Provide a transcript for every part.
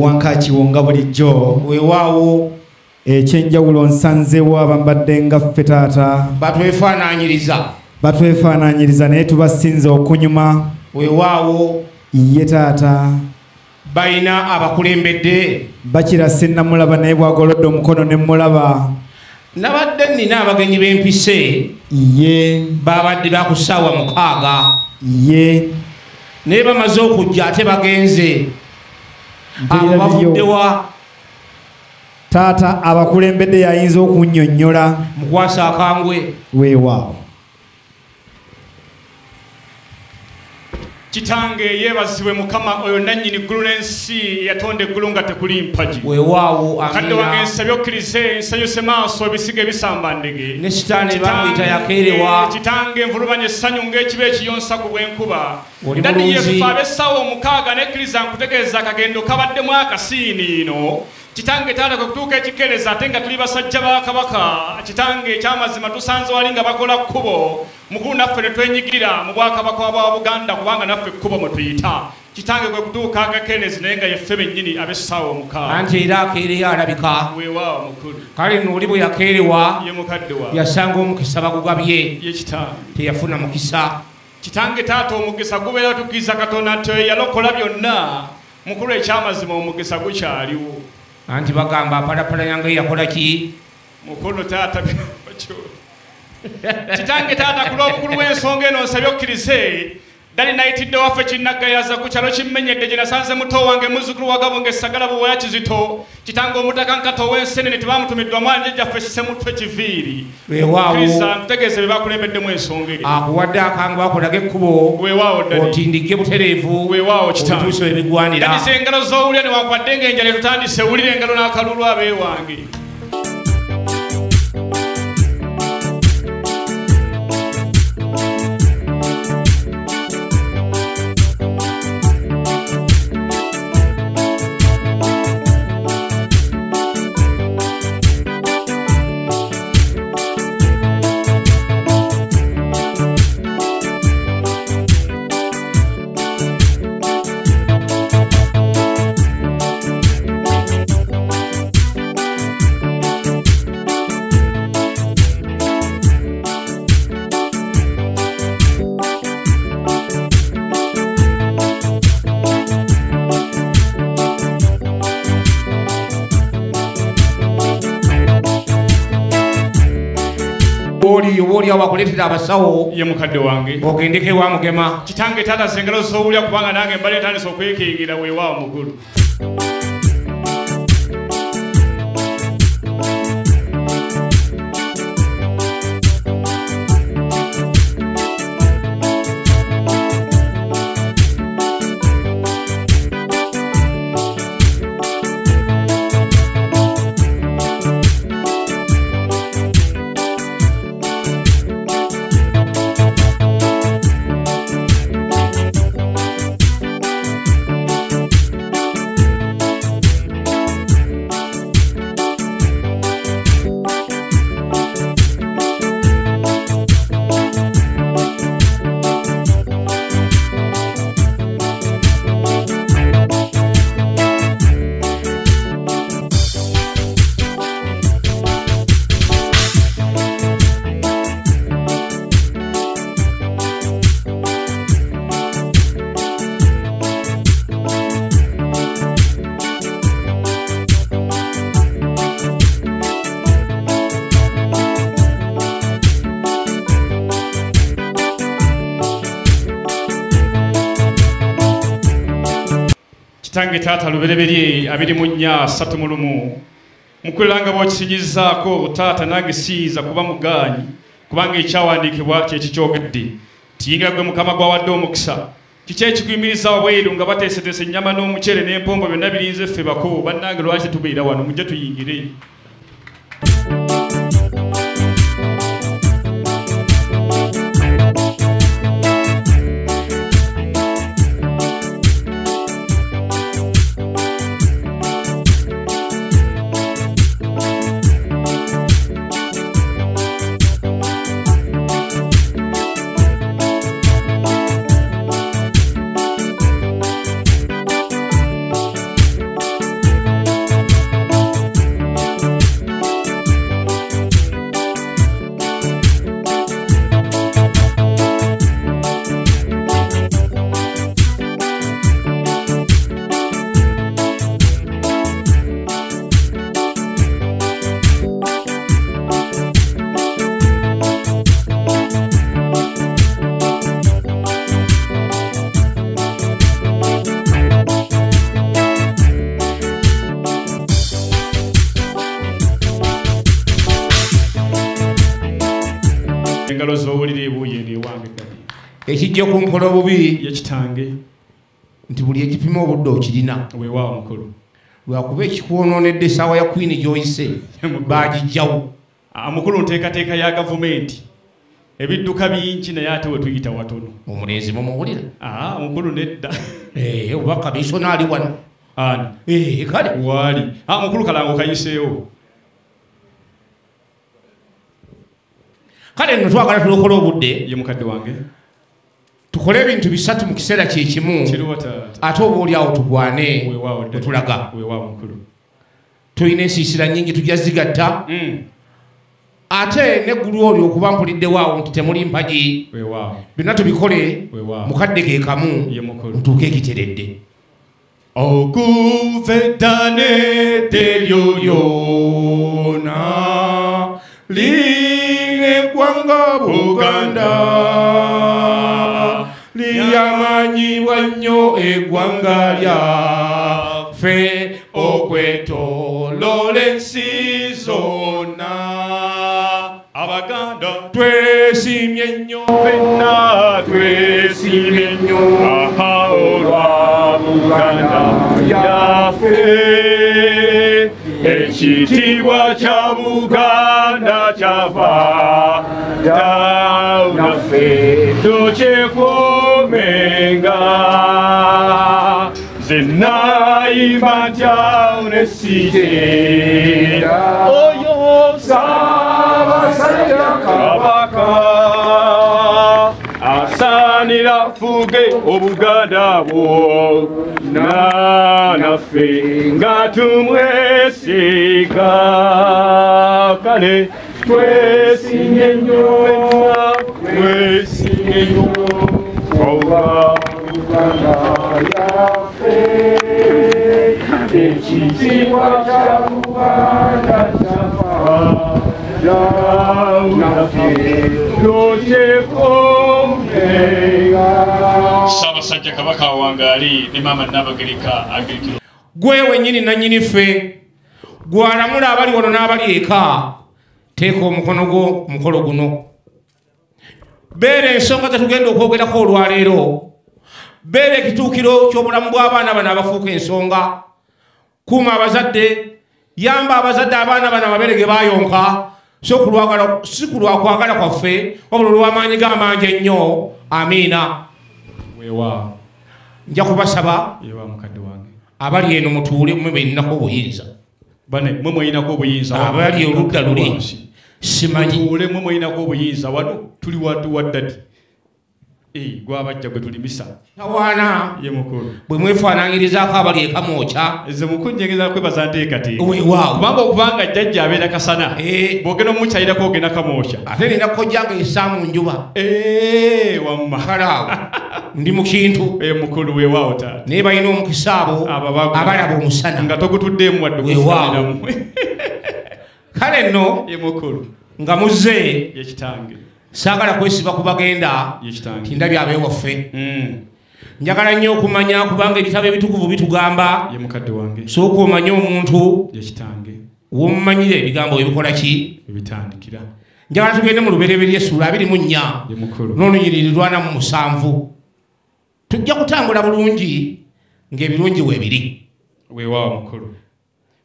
Wankaki wonga bulijjo weewaawo ekyenjawulo nsanzeewo abambadde nga ffe taata batwefaanaanyiriza naye tubasinze okunyuma weewaawo ye taata balina abakulembedde bakirasa ennamulaba naye bwagolodde omukono ne mulaba nabadde nnina abagenyi b'empise ye babadde bakusaawa 6 ye naye bamaze okujja ate bagenze abo bavuddewa taata abakulembedde yayinza okunnyonnyola mukwasa akangwe weewaawo Kitange yebazibwe mukama oyo nannyini ggulu n'ensi yatonda eggulu nga tekuli mpagi weewaawo kadde wange nsabye okkirize nsanyuse maaso ebisiga ebisamba ndege ne sitaani bamuyita yakeerewa kitange nvulubanya essanyu ng'ekiba ekiyonsa ku bw'enkuba oli dadi bulunzi yefe ab'essaawa 6 n'ekkiriza nkutegeeza akagendo kabaddemu akasiini ino kitange taata kwe kutuuka ekikeereza ate nga tuli basajja ba kabaka kitange ekyamazima tusanze wali nga bakola kkubo mukulu naffe ne twenyigirira mu bwakabaka bwa Buganda kubanga naffe kkubo mwe tuyita kitange kwe kutuuka akakeerezi naye nga yeffe bennyini ab'essaawa 6 anti era akeereyo alabika weewaawo mukulu kale nno oli bwe yakeerewa ye mukadde wa yasanga omukisa bagugabye ye kitange teyafuna mukisa kitange taata omukisa gubeera tukkiriza Katonda nti oyo yalokola byonna mukulu ekyamazima omukisa gukyaliwo anti bagamba apalapala yange yakola ki mukulu taata kitange taata ku lw'obukulu bw'ensonga eno nsabye okkirize dali nayitidde waffe kinnaggayaza ku kyalo kimmenyedde gye nasanze muto wange muzzukulu wa Gabonga essagala buwaya kizito kitange omutaka nkata ow'ensenene tebamutumiddwa mwana jjajjaffe Kisemutwe Kiviiri weewaawo nkutegeeze bye bakulembeddemu ensonga eri akuwadde akangu akolage ekkubo weewaawo ddali otindike butereevu weewaawo kitange otuuse ebigwanira dadize engalo z'owulya ne wankwadde ng'enjala etutandise wulira engalo n'akalulu abeewange oli awakuleetera abasawo ye mukadde wange ogendeko ewa mugema kitange taata zengalo z'owulya kubanga nange mbale etandise okwekengira weewaawo mukulu kitange taata lubereberye 24:31 mukulanga bw'okisinyizaako taata nange siyiza kuba mugaanyi kubanga ekyawandiikibwa kye kikyogedde tiyingira gwe mukama gwawadde omukisa kiki ekikuyimiriza wabweru nga bateeseteese ennyama n'omuceere n'empombo byonna birinze ffe bako bannange lwaki tubeera wano mujje tuyingire zowulira ebuuyi eno ewange ddala ekijja kunkola obubi ye kitange nti buli ekipima obudde okirina weewaawo mukulu lwakuba ekikwonoonedde essaawa ya Queen gy'oyise baagijjawo mukulu nteekateeka ya gavumenti ebidduka bingi naye ate we tuyita watono omulenzi mumuwulira mukulu nedda oba kamiisona ali wano kale waali mukulu kalango kayiseewo kale nno twagala tulokola obudde ye mukadde wange tukole ebintu bisatu mu kiseera kyekimu ate oba oli awo tugwane wetulaga tulina ensiisira nnyingi tujja zigatta ate neggulu olyo okuba mpuliddewo awo nti temuli mpagi byonna tubikole mukadde ke kamu mutuuke ekiteredde okuva eddane teryo lyona eggwanga Buganda lyamanyibwa nnyo eggwanga lyaffe okwetooloola ensi zonna abaganda twesimye nnyo ffenna twesimye nnyo olwa Buganda yaffe ekitiibwa kya Buganda kyava naffe tukikuumenga nze nayimba ntya nesiteera oyo Ssaabasajja Kabaka asaanira fuge obuganda bwonna naffe nga tumwesiga kale twesimye nnyo twesimye nnyo oba Buganda yaffe ekitiibwa kya Buganda kyafa Ssaabasajja Kabaka wangaali ne maama Nnabagereka Agirikiro gwe wennyini nannyini ffe gwalamula abali wano n'abali eka teeka omukono gwo ku mukolo guno beera ensonga zetugenda okwogerako olwaleero beera ekituukiro ky'obulamu bw'abaana bano abafuuka ensonga kuuma abazadde yamba abazadde abaana bano amabere ge baayonka si ku lwakwagala kwaffe wabula olw'amaanyi g'amangi ennyo amiina weewaawo nja kubasaba yeewaawo mukadde wange abali eno mutuule mwe beninako obuyinza bane mwe mweyinako obuyinza abali oludda luli simanyi tuule mwe mweyinako obuyinza wano tuli waddadi gwabajja gwe tulimisa tawaana ye mukulu bwe mwefaananyirizaako abali eka mwokya nze mukunjengeza kwebaza nteekateeka weewaawo kubanga okubanga jjajja abeera kasana bw'ogenda omukyayirako ogenda kamwokya ate nina kojjanga essa mu njuba wamma kale awo ndi mu kintu mukulu weewaawo taata naye balina omukisa abo abalaba omusana nga togutuddeemu wadde weewaawo kale nno ye mukulu nga muzze ye kitange saagala kwesiba ku bagenda tindabye abeewaffe njagala nnyo okumanya kubanga ebitabo ebitukuvu bitugamba sooka omanye omuntu w'omumanyire ebigambo ebikola ki ebitandikira njagala tugende mu lubereberye essula 24 n'olunyiriri 47 tujja kutambula bulungi ng'ebirungi weebiri weewaawo mukulu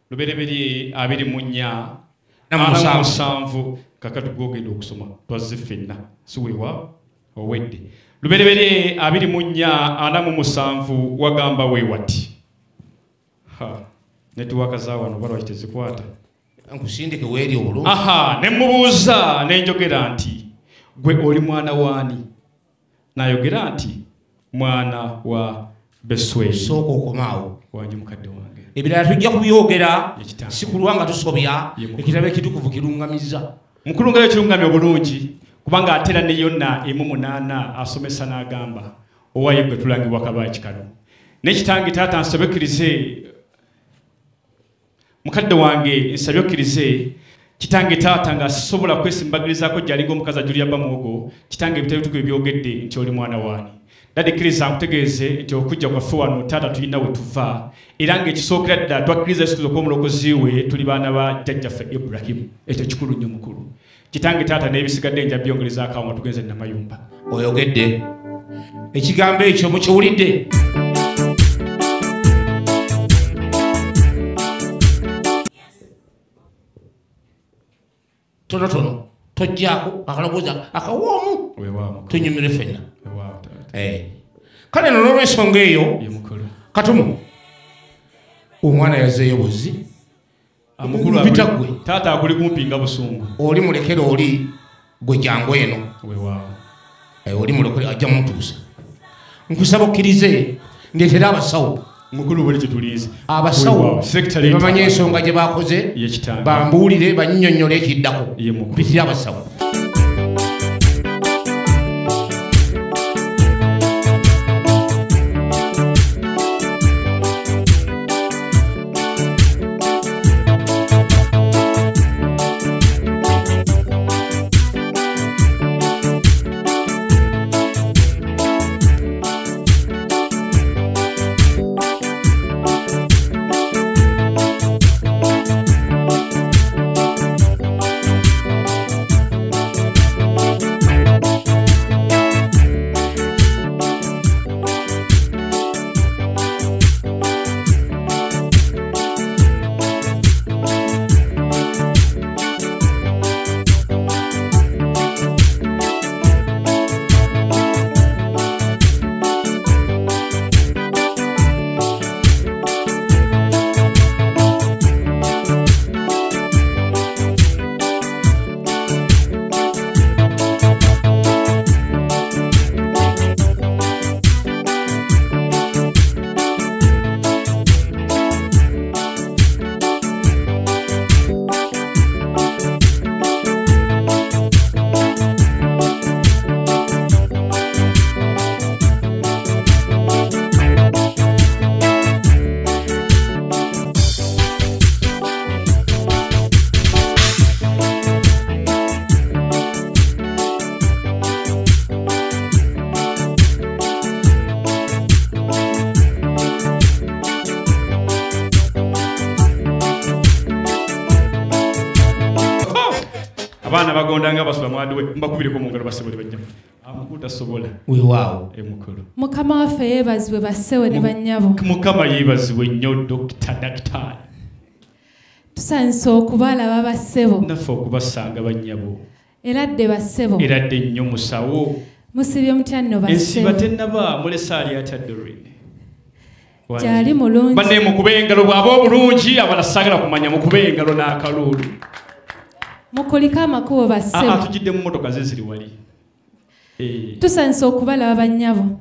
lubereberye 24 7 kakati gwogenda okusoma twazze ffenna si weewaawo owedde lubereberye 24 wagamba weewati netiwaaka za wano balwaki tezikwata nkusindike weeri obulungi ne mubuuza nenjogera nti gwe oli mwana waani nayogera nti mwana wa Beswei sooka okomaawo wange mukadde wange ebirala tujja kubyogera si kulwa nga tusobya ekitabo ekitukuvu kirungamizza mukulungayo kirungamya obulungi kubanga atera ne yonna emu 8 asomesa n'agamba owaye gwe tulangibwa kabaaki kano n'ekitange taata nsobekkirize mukadde wange nsabyokirize kitange taata nga sisobola kwesimbagirizaako gy'alinga omukazi Julia Bamuogo kitange ebitabo ebitukuvu ebyogedde nti oli mwana waani dadikkiriza nkutegeeze nti okujja kwaffe wano taata tulina we tuva era ng'ekisookera ddala twakkiriza Yesu Kristo okuba omulokozi we tuli baana ba jjajjaffe Ibulayimu ekyo kikulu nnyo mukulu kitange taata n'ebisigadde nja byongereza akawo nga tugenze Namayumba. Oyogedde. Ekigambo ekyo mukiwulidde. Tono tojjaako akalabuuza akawoomu tunyumire ffenna. Kale n'olw'ensonga eyo katumu omwana yazeeyo buzzi mpitagwe taata akuli kumpi nga busungu oli mulekere oli gwe jangu eno oli mulekere ajja mutuusa nkusaba okkirize ndeetera abasawo mukulu buli kitulize abasawo bamanye ensonga gye bakoze bambuulire bannyonnyole ekiddako mpitira abasawo. Abana bagondanga basula mwadwe mbakubire ko mungalo basebole bajja. Amukuta sobola. Weewaawo. Mukulu. Mukama waffe yeebazibwe bassewo ne bannyabo. Mukama yeebazibwe nnyo Dr. Tusanise okubalaba bassebo. Naffe okubasanga bannyabo. Eradde bassebo. Eradde nnyo musawo. Musibye mutya nno bassebo. Ensiba tennaba mulesaali ataddorini. Kyali mulungi. Banne mukube engalo bw'aba obulungi abala sagala kumanya mukube engalo n'akalulu. Mukulika amakubo bassebo. Tujidde mu mmotoka ze ziri wali. Tusanise okubalaba bannyabo.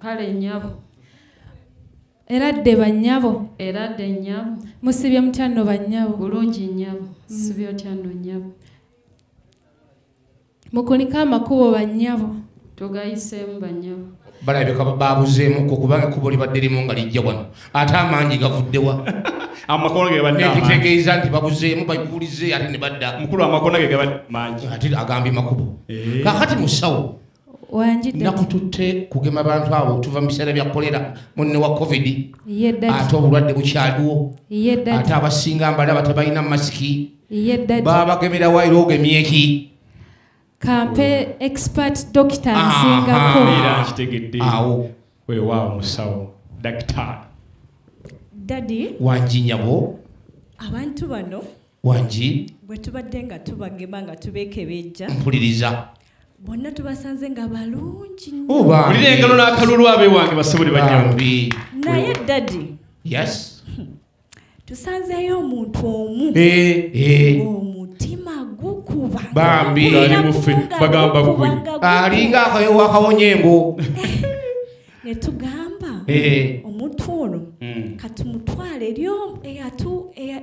Kale nnyabo. Eradde bannyabo. Eradde nnyabo. Musibye mutya nno bannyabo. Bulungi nnyabo. Musibye otya nno nnyabo. Mukulika amakubo bannyabo. Tugayiseemu bannyabo. Balabika babuzeemu ko kubanga kubo libadde limu nga lijja wano ate amaanyi gavuddewa amakono ge badde ekitegeeza nti babuzeemu bajulize ate ne badda mukulu amakono ge gabadde mangi ate agambye makubo kakati musawo wanjidde nakututte kugema abantu abo tuva mu biseera bya kolera munne wa covid yeddaki ate obulwadde bukyaliwo yeddaki ate abasinga mbalaba tebalina masiki yeddaki babagemera wairo ogemyeki kampe expert doctor nsingako era kitegedde awo weewaawo musawo daktari Daddy wanji nyabo abantu bano wanji bwe tubadde nga tubagema nga tubeekebejja mpuliriza bonna tubasanze nga balungi mpulira engalo n'akalulu abe wange basebuli banyambi naye Daddy yes tusanzeyo omuntu omu omutima gukuba bambi ali mufe bagamba gwe alinga akayowa akawonyembo ne tugamba omuntu ono katumutwale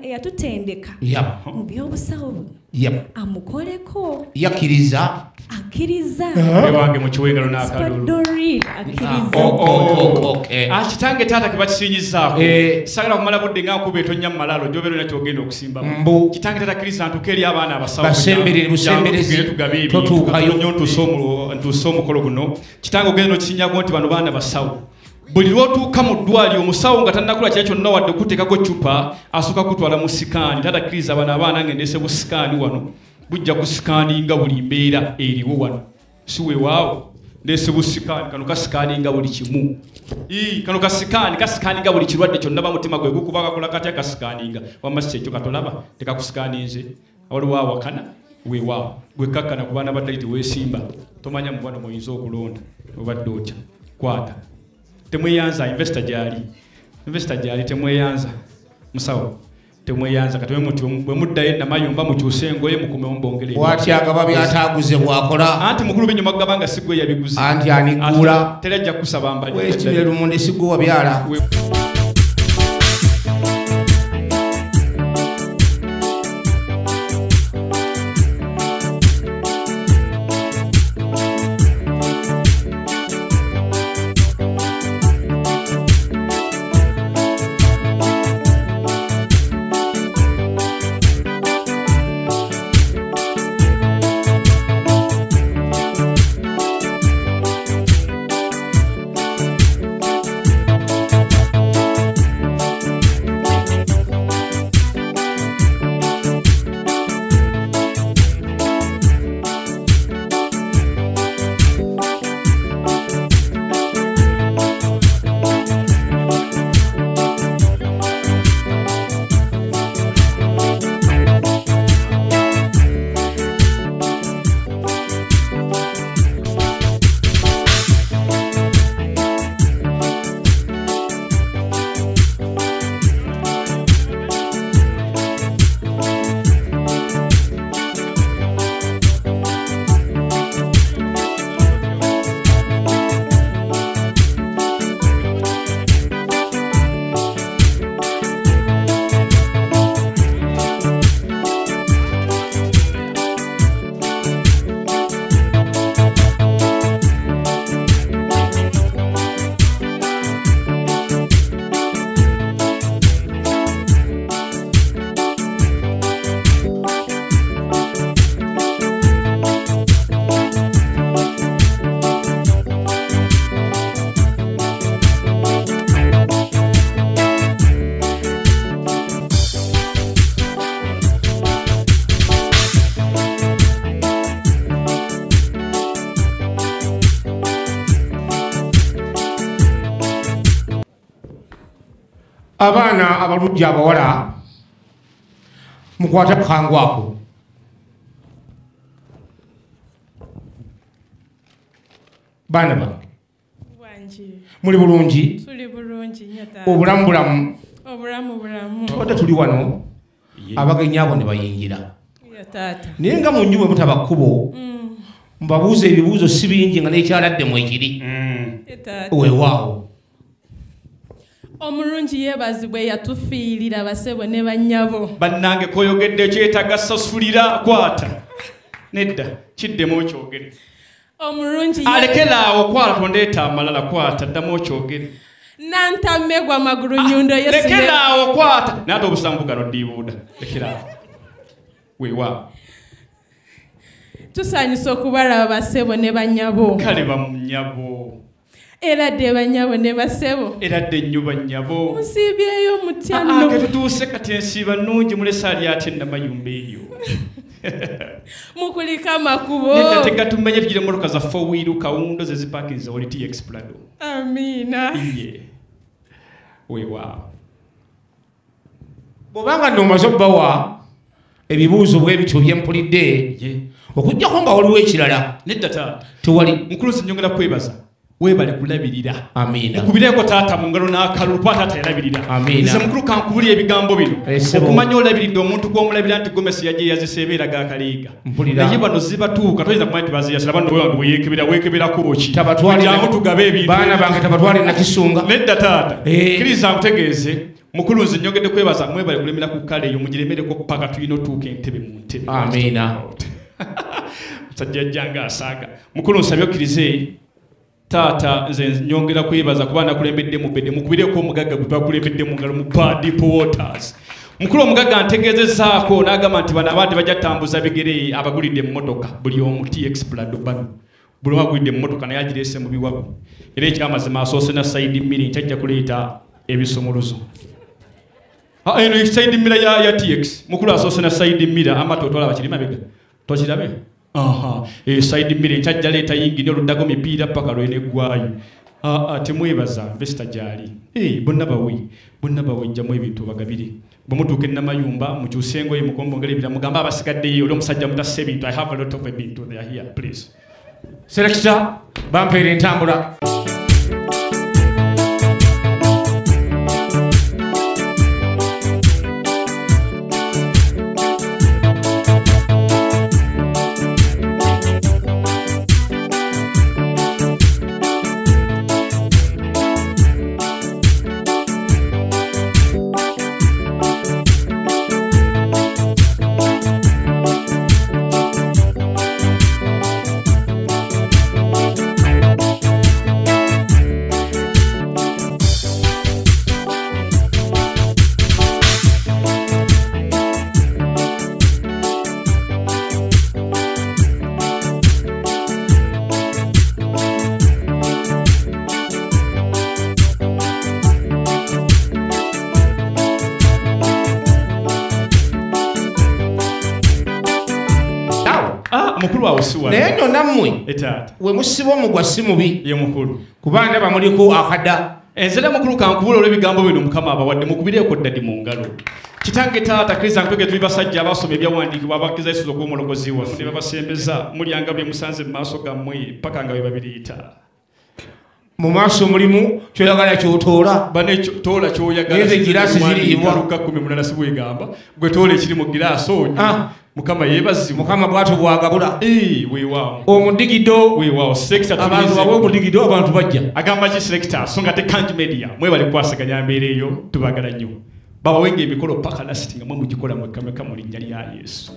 eyatutendeka mu by'obusawo amukoleko yakiriza akkiriza ewange mu kiwengalo n'akalulu kitange taata ke bakisinyizaako sagala kumala budde nga nkuba etonya mu malaalo gy'obeera olina kyogenda okusimba kitange taata akkiriza ntuuka eri abaana abasawo tugabe ebintu ntuuse omukolo guno kitange ogenda okisinyako nti bano baana basawo buli lwotuuka mu ddwaliro omusawo nga tannakula kira kyonna wadde okuteekako cupa asooka kutwala mu sikaani taata akkiriza bano abaana ngendese bu sikaani wano bujja kusikaninga buli mbeera eriwo wano si weewaawo ndese busikani kano kasikaninga buli kimu kano kasikaninga buli kirwadde kyonna bamutima gwe gukuba kakola katya kasikaninga wamasi ekyo katolaba tekakusikaninze waliwo awakana weewaawo gwekakkana ku baana baddali teweesimba tomanya mu bwana muyinza okulonda obadde otya kwata temweyanza investor gyali temweyanza musawo temweyanza katwe muti bwe muddayo namayumba mukyuse engoye mukume ombongere bwati agaba byataguze bwakola anti mukulu binyuma gabanga sigwe yabiguze anti anigula terajja kusaba mbali wekibire lumunde sigwe wabyala abaana abalungi abawala mukwata kukangwako baana bange muli bulungi obulamu tubadde tuli wano abagenyi abo ne bayingira naye nga mu nju bwe mutaba kkubo mbabuuza ebibuuzo si bingi nga n'ekyaladde mwekiri weewaawo omulungi yeebazibwe yatufiirira basebo ne bannyabo bannange koyogedde kyetaga sasulira kwata nedda kiddemu okyogere omulungi alekeraawo kwala tondeeta amalala kwata ddamu okyogere nantammegwa amagulu nyundo lekeraawo kwata naate obusambu gano ddiibuuda lekeraawo weewaawo tusanyusa okubalaba basebo ne bannyabo kale bamunyabo era dde bannyabo ne basebo era dde nnyo bannyabo musiibyeyo mutya ketutuuse kati ensiiba nnungi mulese ali ate namayumba eyo mukulika amakubo nedda tegatumenye tugire emmotoka za fowiiru kawundo ze zipakinze oli TX Prado amiina ye weewaawo bw'obanga nnomaze obbawa ebibuuzo bw'ebityo byempulidde okujjako nga waliwo ekirala nedda taata tewali mukuluzi nyongera kwebaza weebale kulabirira amiina mukubireeko taata mu ngalo n'akalulu kuba taata yalabirira amiina nze mukulu kankubulira ebigambo bino okumanya olabiridde omuntu gw'omulabira nti gomesi yaje yaziseebeera gakaleega naye bano zibatuuka toyinza kumanya nti baziyasira bano wewange weyeekebera weekeberako ki jangu tugabe ebintu baana bange tabatwale nakisunga nedda taata kkiriza nkutegeeze mukulu nze nyongedde kwebaza mwebale kulemera ku kkale eyo mugiremereko paka tulina otuuka entebe mu ntebe amiina musajja jjanga asaaga mukulu nsabye okkirize taata nze nyongera kwebaza kuba nakulembedde mu bedde mukubireeko omugagga gwe bakulembedde mu ngalo mu Deep Waters mukulu omugagga ntegeezezaako n'agamba nti bano abandi bajja tambuza bigere abagulidde emmotoka buli omu TX Prado bano buli omu agulidde emmotoka naye agireese mu biwago era ekyamazima asoose na side mirror kyajja kuleeta ebisumuluzo eno side mirror ya TX mukulu asoose na side mirror amatoto olaba kiri mabega Twakirabe? Aha. Side mirror kyajja leeta yingi ne oluddago mipiira paka lwene gwayo. Temwebaza Vesta gyali. Bonna bawe jjamu ebintu bagabire. Bumutuuke namayumba mukyuse engoye mukombo ngere ebira mugamba abasigadde oli omusajja mutasse ebintu. I have a lot of ebintu they are here please. Selector bampeere entambula. Naye nno nammwe we musiba omugwa si mubi ye mukulu kuba ndaba muliko akada enzera mukulu kankubula olw'ebigambo bino mukama abawadde mukubireeko ddadi mu ngalo kitange taata kristo nkwege tuli basajja abasoma ebyawandiikibwa abakkiriza yesu okuba omulokozi waffe ne babasembeza mulyanga bye musanze mu maaso gammwe paka nga bwe babiriita mu maaso mulimu kyoyagala kyotoola bane toola kyoyagala girasi ziriibwa Luka 10:8 si bwegamba gwe toola ekiri mu girasi onyo Mukama yebazimu Mukama bwatu bwagabula weewaawo omudigido weewaawo sector abantu bawe omudigido abantu bajja agamba ki selector songa te Kanji Media mwebale kwasaganya mbeera eyo tubagala nnyo babawenga emikolo paka lasiti nga mwe mugikola mwekkameka mu linnya lya Yesu.